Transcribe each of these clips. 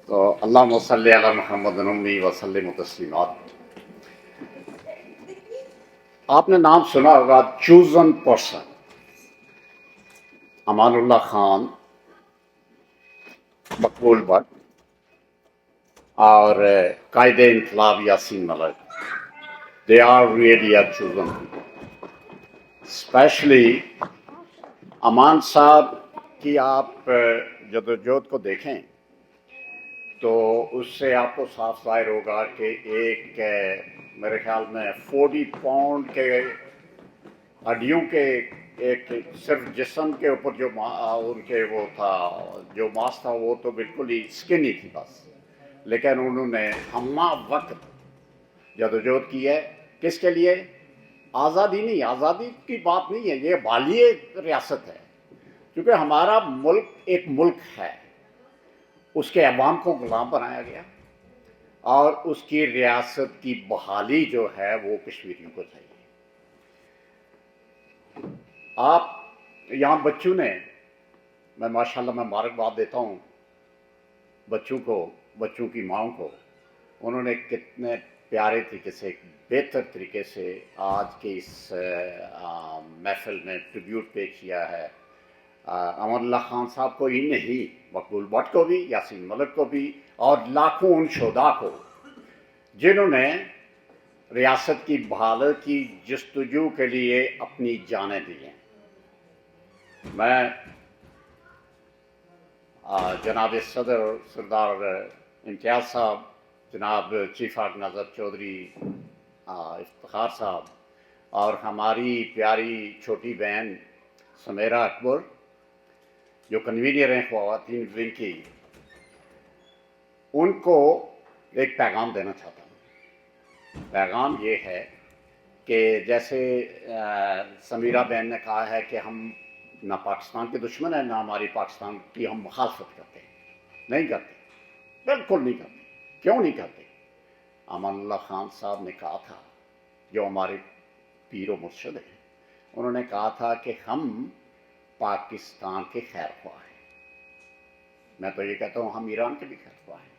تو اللہم صلی علی محمد نمی وسلم تسلیمات۔ آپ نے نام سنا ہوگا chosen person, Aman Ullah Khan, Maqbool but اور قائد انقلاب Yasin Malik. They are really a chosen people. Especially Aman صاحب کی آپ جدوجہد کو دیکھیں تو اس سے آپ کو صاف ظاہر ہوگا کہ ایک میرے خیال میں 40 پاؤنڈ کے ہڈیوں کے ایک صرف جسم کے اوپر جو ان کے وہ تھا جو ماس تھا وہ تو بالکل ہی سکنی تھی بس، لیکن انہوں نے ہمہ وقت جدوجہد کی ہے۔ کس کے لیے؟ آزادی نہیں، آزادی کی بات نہیں ہے، یہ بالیے ریاست ہے، کیونکہ ہمارا ملک ایک ملک ہے، اس کے عوام کو غلام بنایا گیا اور اس کی ریاست کی بحالی جو ہے وہ کشمیریوں کو چاہیے۔ آپ یہاں بچوں نے، میں ماشاءاللہ میں مبارکباد دیتا ہوں بچوں کو، بچوں کی ماؤں کو، انہوں نے کتنے پیارے طریقے سے، بہتر طریقے سے آج کے اس محفل میں ٹریبیوٹ پیش کیا ہے امان اللہ خان صاحب کو ہی نہیں، مقبول بٹ کو بھی، یاسین ملک کو بھی، اور لاکھوں ان شہداء کو جنہوں نے ریاست کی بحالی کی جستجو کے لیے اپنی جانیں دی ہیں۔ میں جناب صدر سردار امتیاز صاحب، جناب چیف آرگنائزر چودھری افتخار صاحب اور ہماری پیاری چھوٹی بہن سمیرہ اکبر جو کنوینر ہیں خواتین ونگ کی، ان کو ایک پیغام دینا چاہتا ہوں۔ پیغام یہ ہے کہ جیسے سمیرہ بہن نے کہا ہے کہ ہم نہ پاکستان کے دشمن ہیں، نہ ہماری پاکستان کی ہم مخالفت کرتے ہیں، نہیں کرتے، بالکل نہیں کرتے۔ کیوں نہیں کرتے؟ امان اللہ خان صاحب نے کہا تھا، جو ہمارے پیر و مرشد ہیں، انہوں نے کہا تھا کہ ہم پاکستان کے خیر خواہ ہیں۔ میں تو یہ کہتا ہوں ہم ایران کے بھی خیر خواہ ہیں،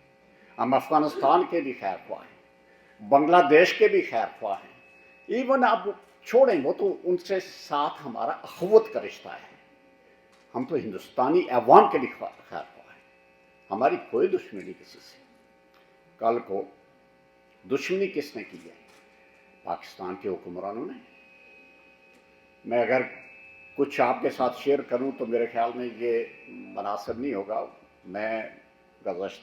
ہم افغانستان کے بھی خیر خواہ ہیں، بنگلہ دیش کے بھی خیر خواہ ہیں۔ ایون اب چھوڑیں، وہ تو ان سے ساتھ ہمارا اخوت کا رشتہ ہے، ہم تو ہندوستانی عوام کے بھی خیر خواہ ہیں، ہماری کوئی دشمنی کسی سے۔ کل کو دشمنی کس نے کی ہے؟ پاکستان کے حکمرانوں نے۔ میں اگر کچھ آپ کے ساتھ شیئر کروں تو میرے خیال میں یہ مناسب نہیں ہوگا۔ میں گزشتہ